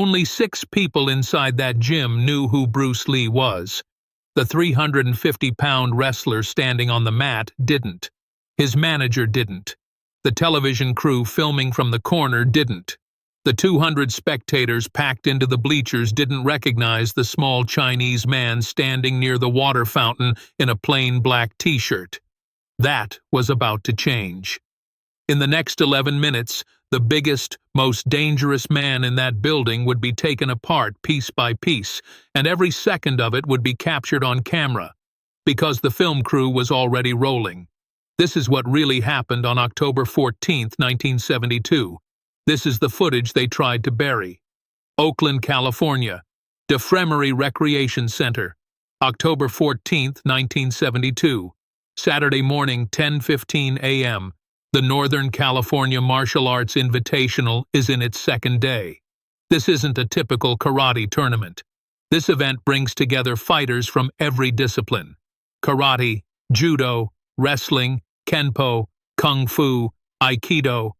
Only 6 people inside that gym knew who Bruce Lee was. The 350-pound wrestler standing on the mat didn't. His manager didn't. The television crew filming from the corner didn't. The 200 spectators packed into the bleachers didn't recognize the small Chinese man standing near the water fountain in a plain black t-shirt. That was about to change. In the next 11 minutes, the biggest, most dangerous man in that building would be taken apart piece by piece, and every second of it would be captured on camera, because the film crew was already rolling. This is what really happened on October 14, 1972. This is the footage they tried to bury. Oakland, California. DeFremery Recreation Center. October 14, 1972. Saturday morning, 10:15 a.m. The Northern California Martial Arts Invitational is in its second day. This isn't a typical karate tournament. This event brings together fighters from every discipline. Karate, judo, wrestling, kenpo, kung fu, aikido.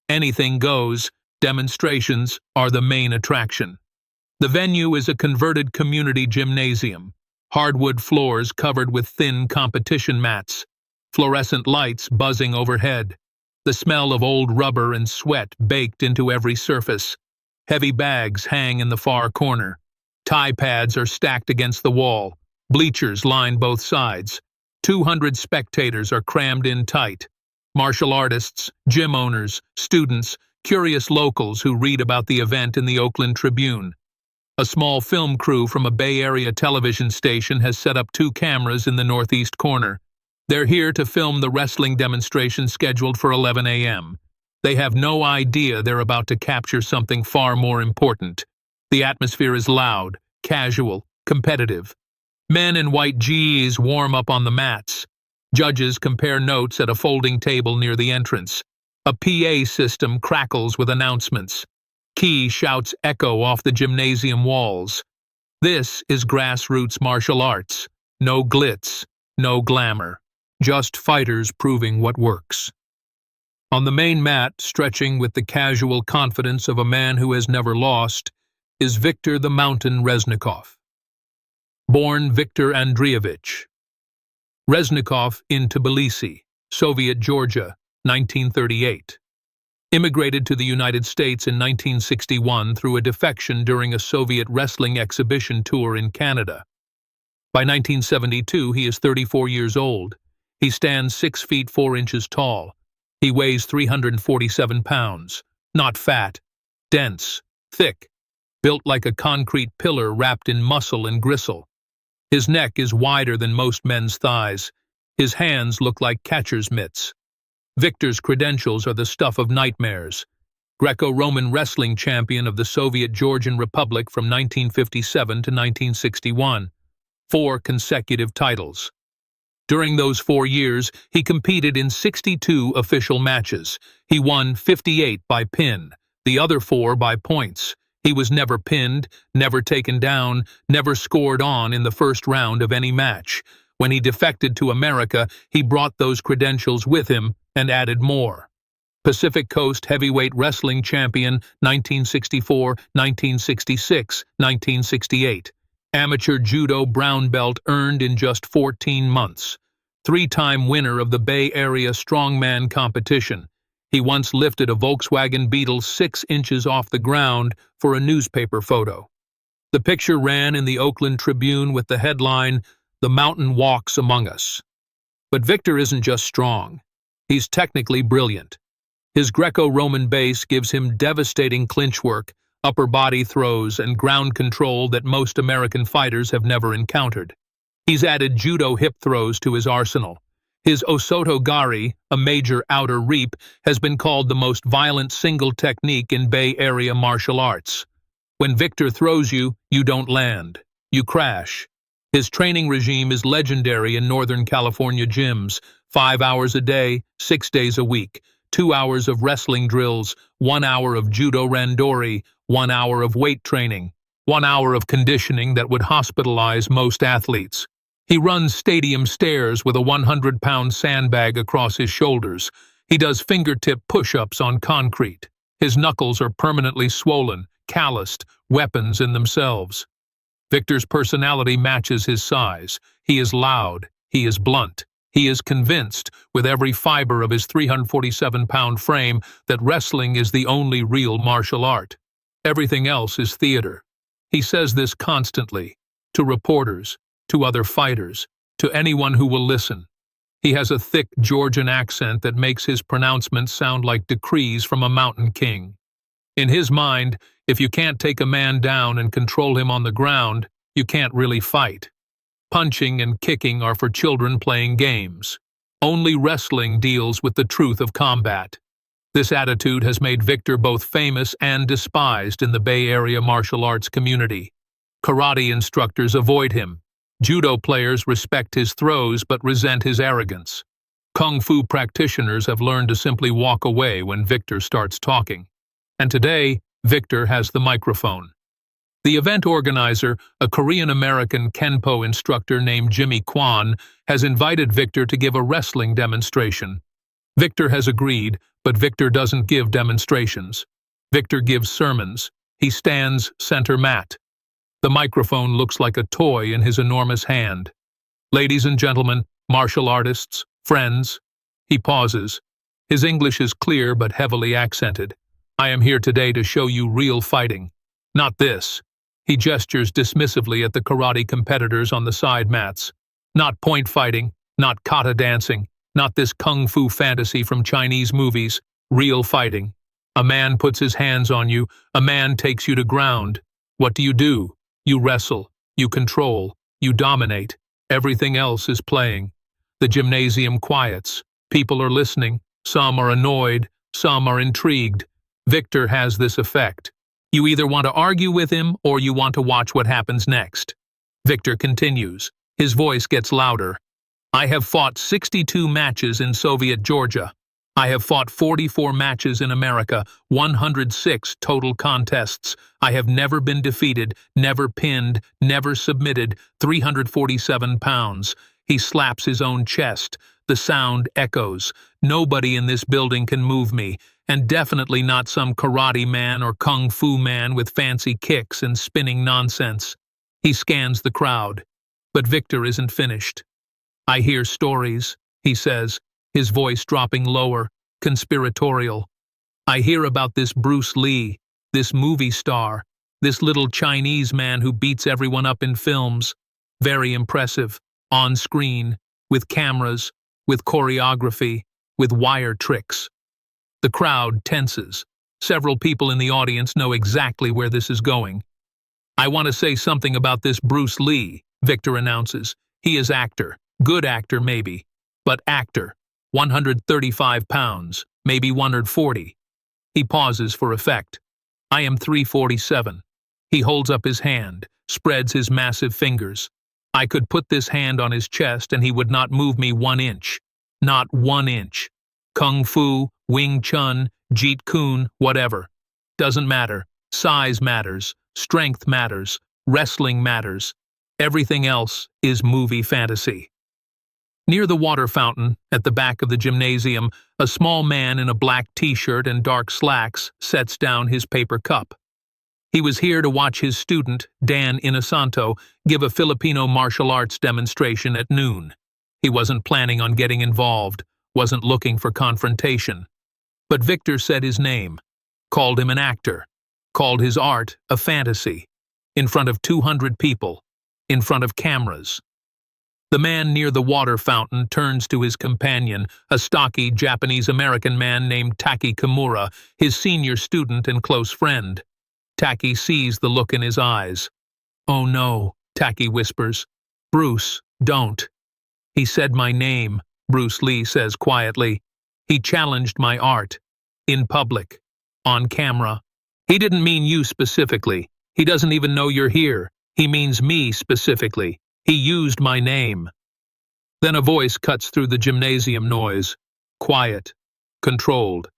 Anything goes. Demonstrations are the main attraction. The venue is a converted community gymnasium. Hardwood floors covered with thin competition mats. Fluorescent lights buzzing overhead. The smell of old rubber and sweat baked into every surface. Heavy bags hang in the far corner. Tie pads are stacked against the wall. Bleachers line both sides. 200 spectators are crammed in tight. Martial artists, gym owners, students, curious locals who read about the event in the Oakland Tribune. A small film crew from a Bay Area television station has set up 2 cameras in the northeast corner. They're here to film the wrestling demonstration scheduled for 11 a.m. They have no idea they're about to capture something far more important. The atmosphere is loud, casual, competitive. Men in white G's warm up on the mats. Judges compare notes at a folding table near the entrance. A PA system crackles with announcements. Key shouts echo off the gymnasium walls. This is grassroots martial arts. No glitz, no glamour. Just fighters proving what works. On the main mat, stretching with the casual confidence of a man who has never lost, is Viktor the Mountain Reznikov. Born Viktor Andreevich. Reznikov in Tbilisi, Soviet Georgia, 1938. Immigrated to the United States in 1961 through a defection during a Soviet wrestling exhibition tour in Canada. By 1972, he is 34 years old. He stands 6 feet 4 inches tall. He weighs 347 pounds. Not fat. Dense. Thick. Built like a concrete pillar wrapped in muscle and gristle. His neck is wider than most men's thighs. His hands look like catcher's mitts. Viktor's credentials are the stuff of nightmares. Greco-Roman wrestling champion of the Soviet Georgian Republic from 1957 to 1961. 4 consecutive titles. During those 4 years, he competed in 62 official matches. He won 58 by pin, the other 4 by points. He was never pinned, never taken down, never scored on in the first round of any match. When he defected to America, he brought those credentials with him and added more. Pacific Coast Heavyweight Wrestling Champion 1964, 1966, 1968. Amateur Judo brown belt earned in just 14 months. 3-time winner of the Bay Area Strongman competition. He once lifted a Volkswagen Beetle 6 inches off the ground for a newspaper photo. The picture ran in the Oakland Tribune with the headline, "The Mountain Walks Among Us." But Viktor isn't just strong. He's technically brilliant. His Greco-Roman base gives him devastating clinch work, upper body throws, and ground control that most American fighters have never encountered. He's added judo hip throws to his arsenal. His Osoto Gari, a major outer reap, has been called the most violent single technique in Bay Area martial arts. When Viktor throws you, you don't land. You crash. His training regime is legendary in Northern California gyms. 5 hours a day, 6 days a week. 2 hours of wrestling drills, 1 hour of judo randori, 1 hour of weight training, 1 hour of conditioning that would hospitalize most athletes. He runs stadium stairs with a 100-pound sandbag across his shoulders. He does fingertip push-ups on concrete. His knuckles are permanently swollen, calloused, weapons in themselves. Victor's personality matches his size. He is loud. He is blunt. He is convinced, with every fiber of his 347-pound frame, that wrestling is the only real martial art. Everything else is theater. He says this constantly, to reporters, to other fighters, to anyone who will listen. He has a thick Georgian accent that makes his pronouncements sound like decrees from a mountain king. In his mind, if you can't take a man down and control him on the ground, you can't really fight. Punching and kicking are for children playing games. Only wrestling deals with the truth of combat. This attitude has made Victor both famous and despised in the Bay Area martial arts community. Karate instructors avoid him. Judo players respect his throws but resent his arrogance. Kung Fu practitioners have learned to simply walk away when Victor starts talking. And today, Victor has the microphone. The event organizer, a Korean-American Kenpo instructor named Jimmy Kwan, has invited Victor to give a wrestling demonstration. Victor has agreed, but Victor doesn't give demonstrations. Victor gives sermons. He stands center mat. The microphone looks like a toy in his enormous hand. Ladies and gentlemen, martial artists, friends. He pauses. His English is clear but heavily accented. I am here today to show you real fighting. Not this. He gestures dismissively at the karate competitors on the side mats. Not point fighting, not kata dancing, not this kung fu fantasy from Chinese movies. Real fighting. A man puts his hands on you, a man takes you to ground. What do? You wrestle, you control, you dominate. Everything else is playing. The gymnasium quiets. People are listening. Some are annoyed, some are intrigued. Victor has this effect. You either want to argue with him or you want to watch what happens next. Victor continues. His voice gets louder. I have fought 62 matches in Soviet Georgia. I have fought 44 matches in America, 106 total contests. I have never been defeated, never pinned, never submitted, 347 pounds. He slaps his own chest. The sound echoes. Nobody in this building can move me, and definitely not some karate man or kung fu man with fancy kicks and spinning nonsense. He scans the crowd. But Victor isn't finished. I hear stories, he says, his voice dropping lower, conspiratorial. I hear about this Bruce Lee, this movie star, this little Chinese man who beats everyone up in films. Very impressive, on screen, with cameras, with choreography, with wire tricks. The crowd tenses. Several people in the audience know exactly where this is going. I want to say something about this Bruce Lee, Victor announces. He is actor, good actor maybe, but actor. 135 pounds, maybe 140. He pauses for effect. I am 347. He holds up his hand, spreads his massive fingers. I could put this hand on his chest and he would not move me 1 inch. Not 1 inch. Kung Fu, Wing Chun, Jeet Kune, whatever. Doesn't matter. Size matters. Strength matters. Wrestling matters. Everything else is movie fantasy. Near the water fountain, at the back of the gymnasium, a small man in a black t-shirt and dark slacks sets down his paper cup. He was here to watch his student, Dan Inosanto, give a Filipino martial arts demonstration at noon. He wasn't planning on getting involved, wasn't looking for confrontation. But Victor said his name, called him an actor, called his art a fantasy, in front of 200 people, in front of cameras. The man near the water fountain turns to his companion, a stocky Japanese-American man named Taki Kimura, his senior student and close friend. Taki sees the look in his eyes. Oh no, Taki whispers. Bruce, don't. He said my name, Bruce Lee says quietly. He challenged my art. In public. On camera. He didn't mean you specifically. He doesn't even know you're here. He means me specifically. He used my name. Then a voice cuts through the gymnasium noise. Quiet. Controlled.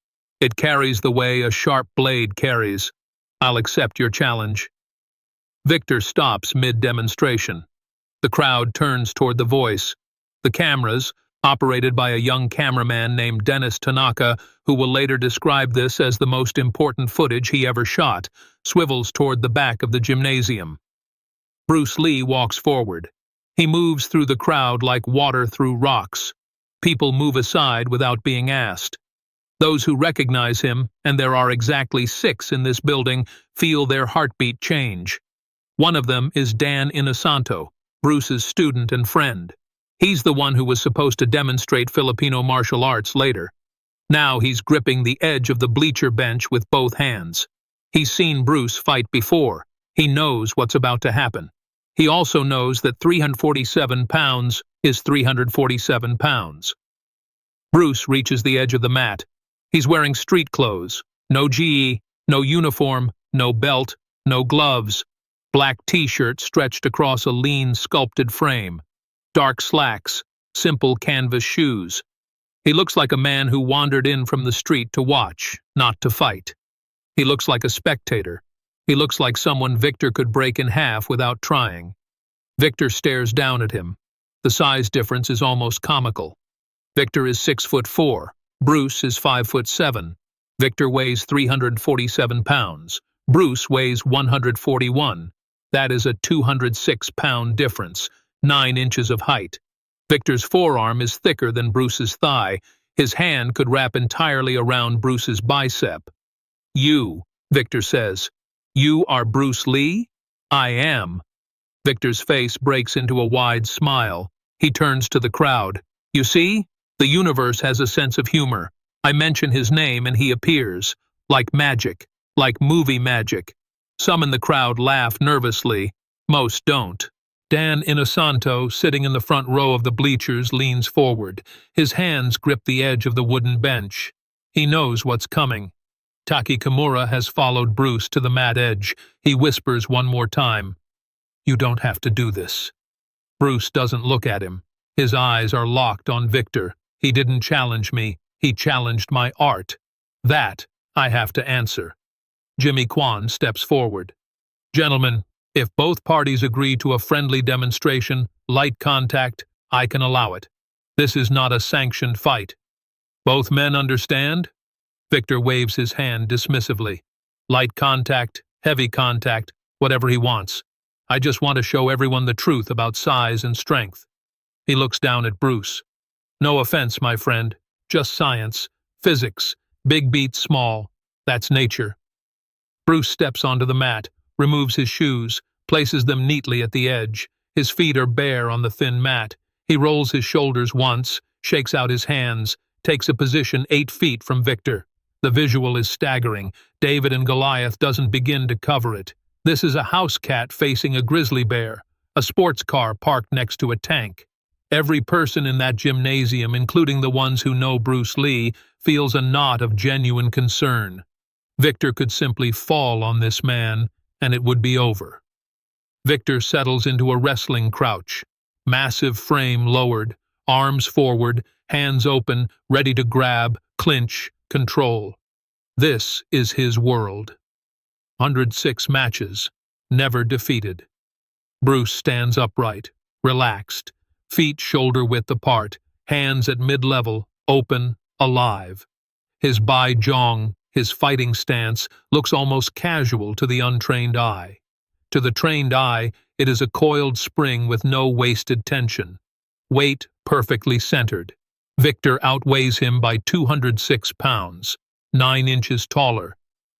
It carries the way a sharp blade carries. I'll accept your challenge. Victor stops mid-demonstration. The crowd turns toward the voice. The cameras, operated by a young cameraman named Dennis Tanaka, who will later describe this as the most important footage he ever shot, swivels toward the back of the gymnasium. Bruce Lee walks forward. He moves through the crowd like water through rocks. People move aside without being asked. Those who recognize him, and there are exactly 6 in this building, feel their heartbeat change. One of them is Dan Inosanto, Bruce's student and friend. He's the one who was supposed to demonstrate Filipino martial arts later. Now he's gripping the edge of the bleacher bench with both hands. He's seen Bruce fight before. He knows what's about to happen. He also knows that 347 pounds is 347 pounds. Bruce reaches the edge of the mat. He's wearing street clothes. No GE, no uniform, no belt, no gloves. Black t-shirt stretched across a lean, sculpted frame. Dark slacks, simple canvas shoes. He looks like a man who wandered in from the street to watch, not to fight. He looks like a spectator. He looks like someone Victor could break in half without trying. Victor stares down at him. The size difference is almost comical. Victor is 6'4". Bruce is 5'7". Victor weighs 347 pounds. Bruce weighs 141. That is a 206-pound difference, 9 inches of height. Victor's forearm is thicker than Bruce's thigh. His hand could wrap entirely around Bruce's bicep. "You," Victor says. "You are Bruce Lee?" "I am." Victor's face breaks into a wide smile. He turns to the crowd. "You see? The universe has a sense of humor. I mention his name and he appears. Like magic. Like movie magic." Some in the crowd laugh nervously. Most don't. Dan Inosanto, sitting in the front row of the bleachers, leans forward. His hands grip the edge of the wooden bench. He knows what's coming. Taki Kimura has followed Bruce to the mat edge. He whispers one more time, "You don't have to do this." Bruce doesn't look at him. His eyes are locked on Victor. "He didn't challenge me. He challenged my art. That I have to answer." Jimmy Kwan steps forward. "Gentlemen, if both parties agree to a friendly demonstration, light contact, I can allow it. This is not a sanctioned fight. Both men understand?" Victor waves his hand dismissively. "Light contact, heavy contact, whatever he wants. I just want to show everyone the truth about size and strength." He looks down at Bruce. "No offense, my friend. Just science, physics, big beats small. That's nature." Bruce steps onto the mat, removes his shoes, places them neatly at the edge. His feet are bare on the thin mat. He rolls his shoulders once, shakes out his hands, takes a position 8 feet from Victor. The visual is staggering. David and Goliath doesn't begin to cover it. This is a house cat facing a grizzly bear, a sports car parked next to a tank. Every person in that gymnasium, including the ones who know Bruce Lee, feels a knot of genuine concern. Victor could simply fall on this man, and it would be over. Victor settles into a wrestling crouch, massive frame lowered, arms forward, hands open, ready to grab, clinch, control. This is his world. 106 matches, never defeated. Bruce stands upright, relaxed, feet shoulder-width apart, hands at mid-level, open, alive. His bai jong, his fighting stance, looks almost casual to the untrained eye. To the trained eye, it is a coiled spring with no wasted tension. Weight perfectly centered. Victor outweighs him by 206 pounds, 9 inches taller,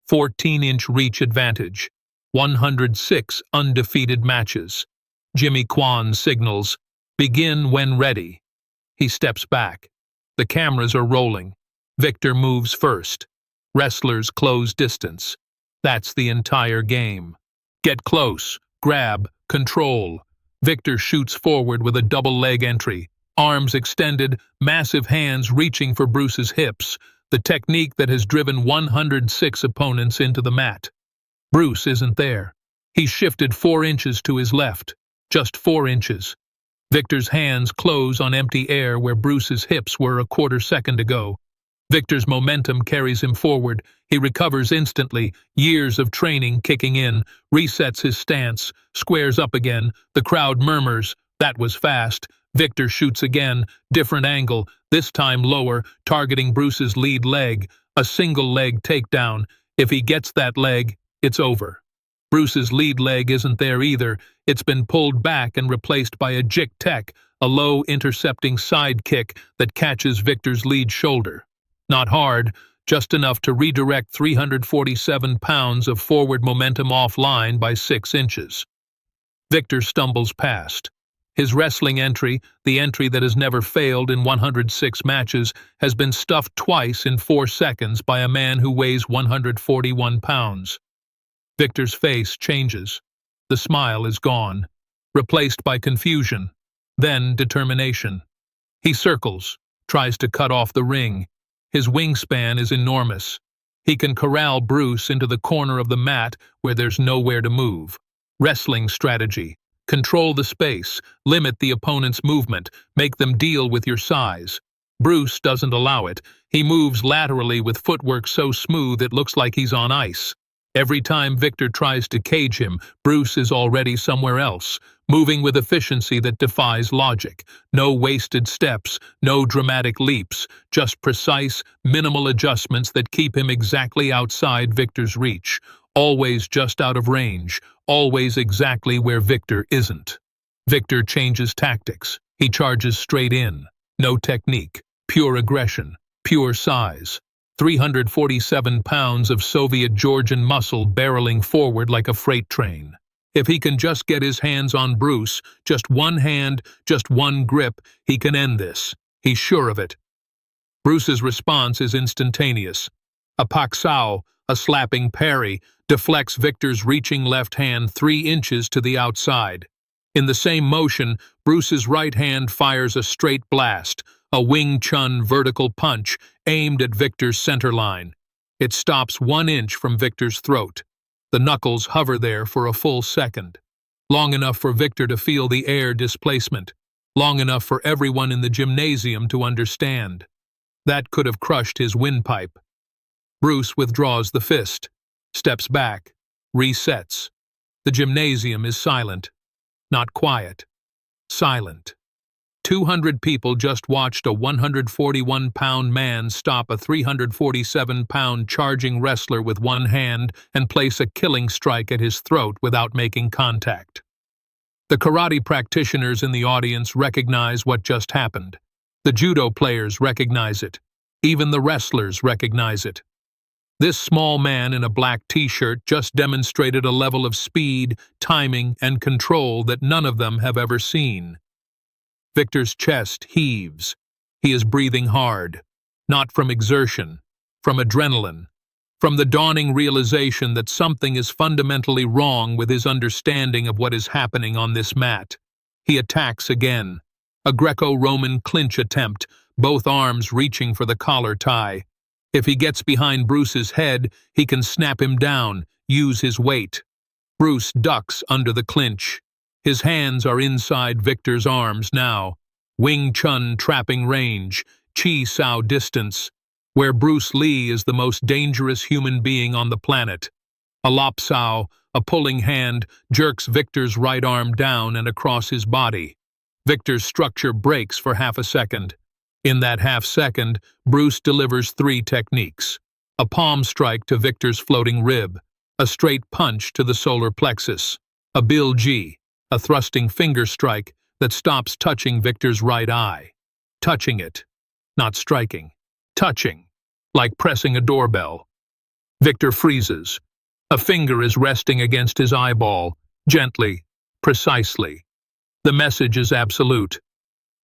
14-inch reach advantage, 106 undefeated matches. Jimmy Kwan signals, "Begin when ready." He steps back. The cameras are rolling. Victor moves first. Wrestlers close distance. That's the entire game. Get close, grab, control. Victor shoots forward with a double leg entry. Arms extended, massive hands reaching for Bruce's hips, the technique that has driven 106 opponents into the mat. Bruce isn't there. He's shifted 4 inches to his left, just 4 inches. Victor's hands close on empty air where Bruce's hips were a quarter second ago. Victor's momentum carries him forward. He recovers instantly, years of training kicking in, resets his stance, squares up again. The crowd murmurs, "That was fast." Victor shoots again, different angle, this time lower, targeting Bruce's lead leg, a single leg takedown. If he gets that leg, it's over. Bruce's lead leg isn't there either. It's been pulled back and replaced by a Jeet tech, a low intercepting side kick that catches Victor's lead shoulder. Not hard, just enough to redirect 347 pounds of forward momentum offline by 6 inches. Victor stumbles past. His wrestling entry, the entry that has never failed in 106 matches, has been stuffed twice in 4 seconds by a man who weighs 141 pounds. Victor's face changes. The smile is gone, replaced by confusion, then determination. He circles, tries to cut off the ring. His wingspan is enormous. He can corral Bruce into the corner of the mat where there's nowhere to move. Wrestling strategy. Control the space, limit the opponent's movement, make them deal with your size. Bruce doesn't allow it. He moves laterally with footwork so smooth it looks like he's on ice. Every time Victor tries to cage him, Bruce is already somewhere else, moving with efficiency that defies logic. No wasted steps, no dramatic leaps, just precise, minimal adjustments that keep him exactly outside Victor's reach, always just out of range, always exactly where Victor isn't. Victor changes tactics. He charges straight in. No technique, pure aggression, pure size. 347 pounds of Soviet-Georgian muscle barreling forward like a freight train. If he can just get his hands on Bruce, just one hand, just one grip, he can end this. He's sure of it. Bruce's response is instantaneous. A paksao, a slapping parry, deflects Victor's reaching left hand 3 inches to the outside. In the same motion, Bruce's right hand fires a straight blast, a Wing Chun vertical punch aimed at Victor's center line. It stops 1 inch from Victor's throat. The knuckles hover there for a full second. Long enough for Victor to feel the air displacement. Long enough for everyone in the gymnasium to understand. That could have crushed his windpipe. Bruce withdraws the fist, steps back, resets. The gymnasium is silent. Not quiet. Silent. 200 people just watched a 141-pound man stop a 347-pound charging wrestler with one hand and place a killing strike at his throat without making contact. The karate practitioners in the audience recognize what just happened. The judo players recognize it. Even the wrestlers recognize it. This small man in a black t-shirt just demonstrated a level of speed, timing, and control that none of them have ever seen. Victor's chest heaves. He is breathing hard, not from exertion, from adrenaline, from the dawning realization that something is fundamentally wrong with his understanding of what is happening on this mat. He attacks again. A Greco-Roman clinch attempt, both arms reaching for the collar tie. If he gets behind Bruce's head, he can snap him down, use his weight. Bruce ducks under the clinch. His hands are inside Victor's arms now. Wing Chun trapping range, Chi Sao distance, where Bruce Lee is the most dangerous human being on the planet. A Lop Sao, a pulling hand, jerks Victor's right arm down and across his body. Victor's structure breaks for half a second. In that half second, Bruce delivers 3 techniques. A palm strike to Victor's floating rib, a straight punch to the solar plexus, a Bilji, a thrusting finger strike that stops touching Victor's right eye. Touching it, not striking. Touching, like pressing a doorbell. Victor freezes. A finger is resting against his eyeball, gently, precisely. The message is absolute.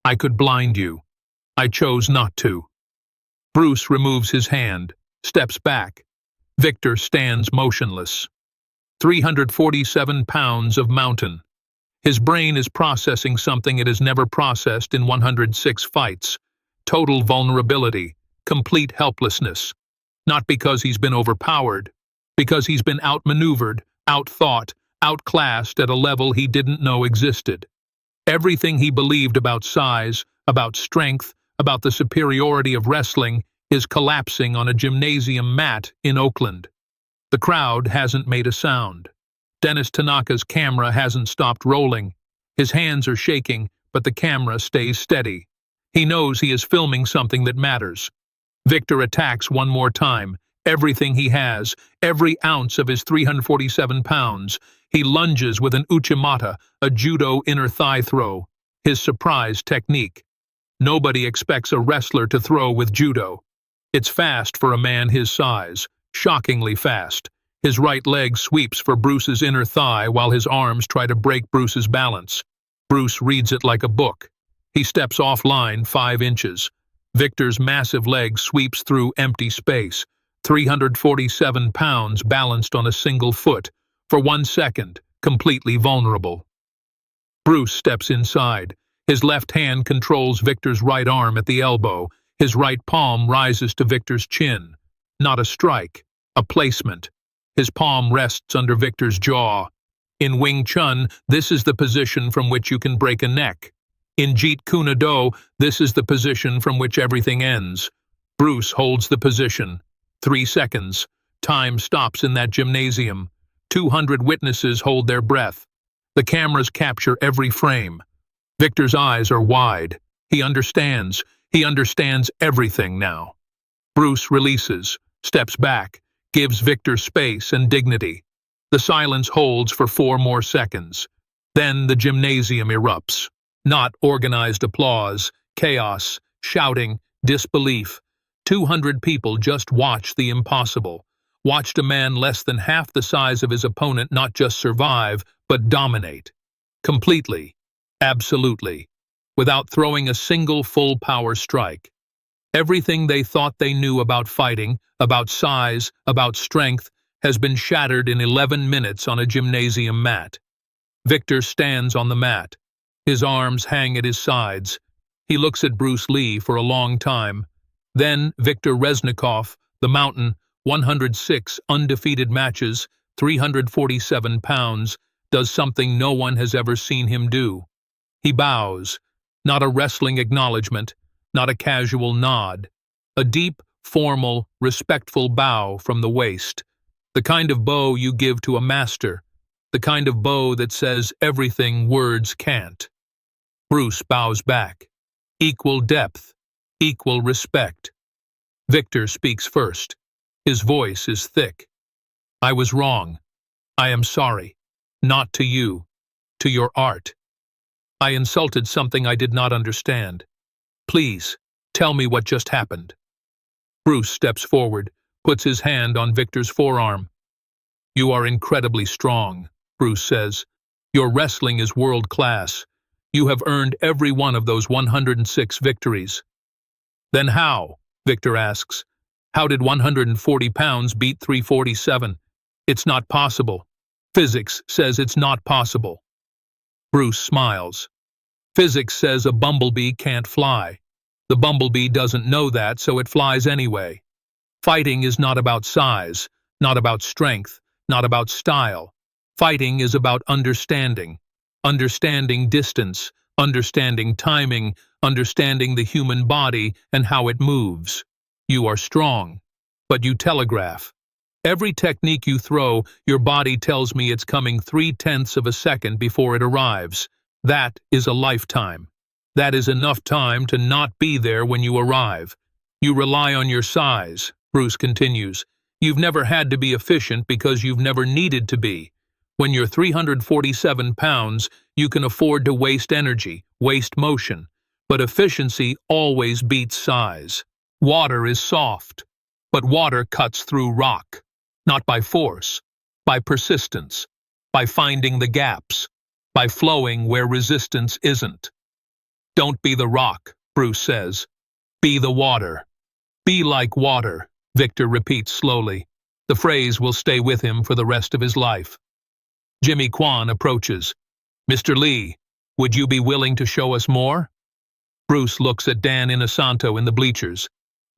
I could blind you. I chose not to. Bruce removes his hand, steps back. Victor stands motionless. 347 pounds of mountain. His brain is processing something it has never processed in 106 fights. Total vulnerability, complete helplessness. Not because he's been overpowered, because he's been outmaneuvered, outthought, outclassed at a level he didn't know existed. Everything he believed about size, about strength, about the superiority of wrestling is collapsing on a gymnasium mat in Oakland. The crowd hasn't made a sound. Dennis Tanaka's camera hasn't stopped rolling. His hands are shaking, but the camera stays steady. He knows he is filming something that matters. Victor attacks one more time. Everything he has, every ounce of his 347 pounds. He lunges with an uchimata, a judo inner thigh throw, his surprise technique. Nobody expects a wrestler to throw with judo. It's fast for a man his size, shockingly fast. His right leg sweeps for Bruce's inner thigh while his arms try to break Bruce's balance. Bruce reads it like a book. He steps offline 5 inches. Victor's massive leg sweeps through empty space. 347 pounds balanced on a single foot. For 1 second, completely vulnerable. Bruce steps inside. His left hand controls Victor's right arm at the elbow. His right palm rises to Victor's chin. Not a strike, a placement. His palm rests under Victor's jaw. In Wing Chun, this is the position from which you can break a neck. In Jeet Kune, this is the position from which everything ends. Bruce holds the position. 3 seconds. Time stops in that gymnasium. 200 witnesses hold their breath. The cameras capture every frame. Victor's eyes are wide. He understands. He understands everything now. Bruce releases, steps back, gives Victor space and dignity. The silence holds for 4 more seconds. Then the gymnasium erupts. Not organized applause, chaos, shouting, disbelief. 200 people just watched the impossible. Watched a man less than half the size of his opponent not just survive, but dominate. Completely. Absolutely. Without throwing a single full-power strike. Everything they thought they knew about fighting, about size, about strength, has been shattered in 11 minutes on a gymnasium mat. Victor stands on the mat. His arms hang at his sides. He looks at Bruce Lee for a long time. Then Viktor Reznikov, the Mountain, 106 undefeated matches, 347 pounds, does something no one has ever seen him do. He bows. Not a wrestling acknowledgement, not a casual nod. A deep, formal, respectful bow from the waist. The kind of bow you give to a master. The kind of bow that says everything words can't. Bruce bows back. Equal depth. Equal respect. Victor speaks first. His voice is thick. I was wrong. I am sorry. Not to you. To your art. I insulted something I did not understand. Please, tell me what just happened. Bruce steps forward, puts his hand on Victor's forearm. You are incredibly strong, Bruce says. Your wrestling is world-class. You have earned every one of those 106 victories. Then how? Victor asks. How did 140 pounds beat 347? It's not possible. Physics says it's not possible. Bruce smiles. Physics says a bumblebee can't fly. The bumblebee doesn't know that, so it flies anyway. Fighting is not about size, not about strength, not about style. Fighting is about understanding. Understanding distance, understanding timing, understanding the human body and how it moves. You are strong, but you telegraph. Every technique you throw, your body tells me it's coming 0.3 of a second before it arrives. That is a lifetime. That is enough time to not be there when you arrive. You rely on your size, Bruce continues. You've never had to be efficient because you've never needed to be. When you're 347 pounds, you can afford to waste energy, waste motion. But efficiency always beats size. Water is soft, but water cuts through rock. Not by force, by persistence, by finding the gaps, by flowing where resistance isn't. Don't be the rock, Bruce says. Be the water. Be like water, Victor repeats slowly. The phrase will stay with him for the rest of his life. Jimmy Kwan approaches. Mr. Lee, would you be willing to show us more? Bruce looks at Dan Inosanto in the bleachers.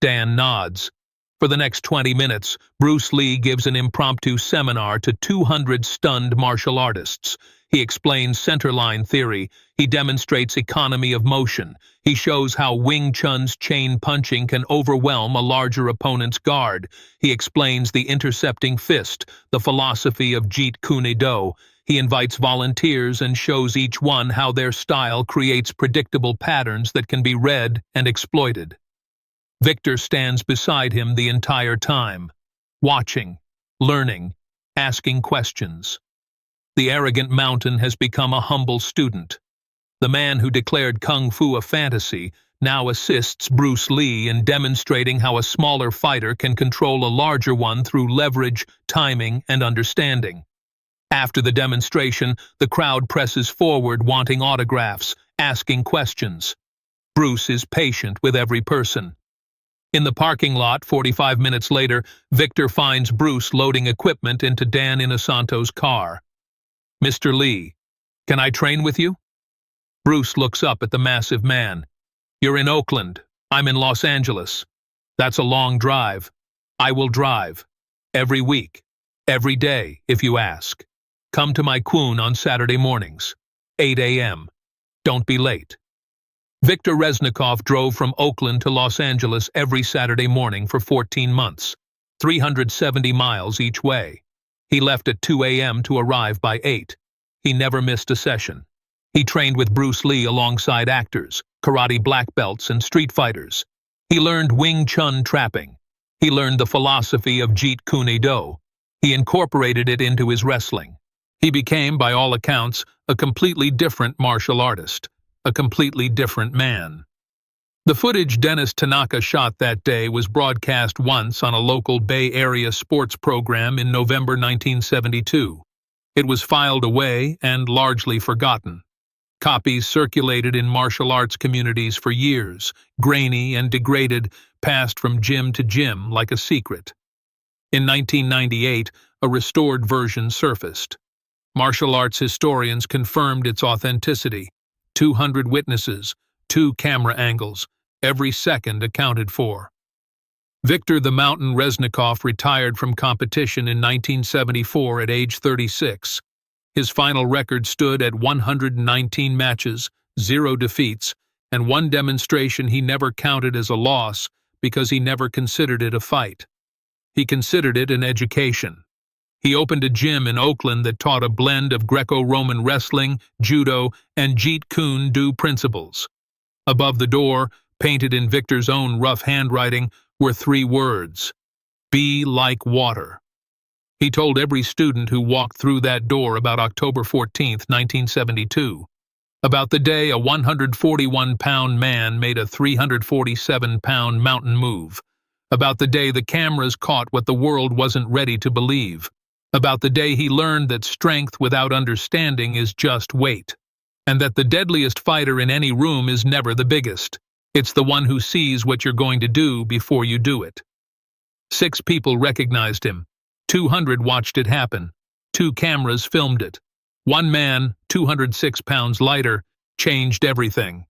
Dan nods. For the next 20 minutes, Bruce Lee gives an impromptu seminar to 200 stunned martial artists. He explains centerline theory. He demonstrates economy of motion. He shows how Wing Chun's chain punching can overwhelm a larger opponent's guard. He explains the intercepting fist, the philosophy of Jeet Kune Do. He invites volunteers and shows each one how their style creates predictable patterns that can be read and exploited. Victor stands beside him the entire time, watching, learning, asking questions. The arrogant mountain has become a humble student. The man who declared Kung Fu a fantasy now assists Bruce Lee in demonstrating how a smaller fighter can control a larger one through leverage, timing, and understanding. After the demonstration, the crowd presses forward wanting autographs, asking questions. Bruce is patient with every person. In the parking lot, 45 minutes later, Victor finds Bruce loading equipment into Dan Inosanto's car. "Mr. Lee, can I train with you?" Bruce looks up at the massive man. "You're in Oakland. I'm in Los Angeles. That's a long drive. I will drive. Every week. Every day, if you ask. Come to my Kune on Saturday mornings. 8 a.m. Don't be late." Viktor Reznikov drove from Oakland to Los Angeles every Saturday morning for 14 months, 370 miles each way. He left at 2 a.m. to arrive by 8. He never missed a session. He trained with Bruce Lee alongside actors, karate black belts, and street fighters. He learned Wing Chun trapping. He learned the philosophy of Jeet Kune Do. He incorporated it into his wrestling. He became, by all accounts, a completely different martial artist, a completely different man. The footage Dennis Tanaka shot that day was broadcast once on a local Bay Area sports program in November 1972. It was filed away and largely forgotten. Copies circulated in martial arts communities for years, grainy and degraded, passed from gym to gym like a secret. In 1998, a restored version surfaced. Martial arts historians confirmed its authenticity. 200 witnesses, 2 camera angles, every second accounted for. Viktor the Mountain Reznikov retired from competition in 1974 at age 36. His final record stood at 119 matches, 0 defeats, and 1 demonstration he never counted as a loss because he never considered it a fight. He considered it an education. He opened a gym in Oakland that taught a blend of Greco-Roman wrestling, judo, and Jeet Kune Do principles. Above the door, painted in Victor's own rough handwriting, were 3 words: "Be like water." He told every student who walked through that door about October 14, 1972. About the day a 141-pound man made a 347-pound mountain move. About the day the cameras caught what the world wasn't ready to believe. About the day he learned that strength without understanding is just weight, and that the deadliest fighter in any room is never the biggest. It's the one who sees what you're going to do before you do it. 6 people recognized him. 200 watched it happen. 2 cameras filmed it. 1 man, 206 pounds lighter, changed everything.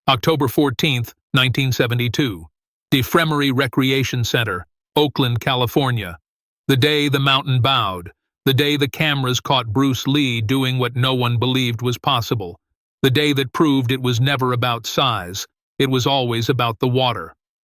October 14, 1972. DeFremery Recreation Center, Oakland, California. The day the mountain bowed. The day the cameras caught Bruce Lee doing what no one believed was possible. The day that proved it was never about size. It was always about the water.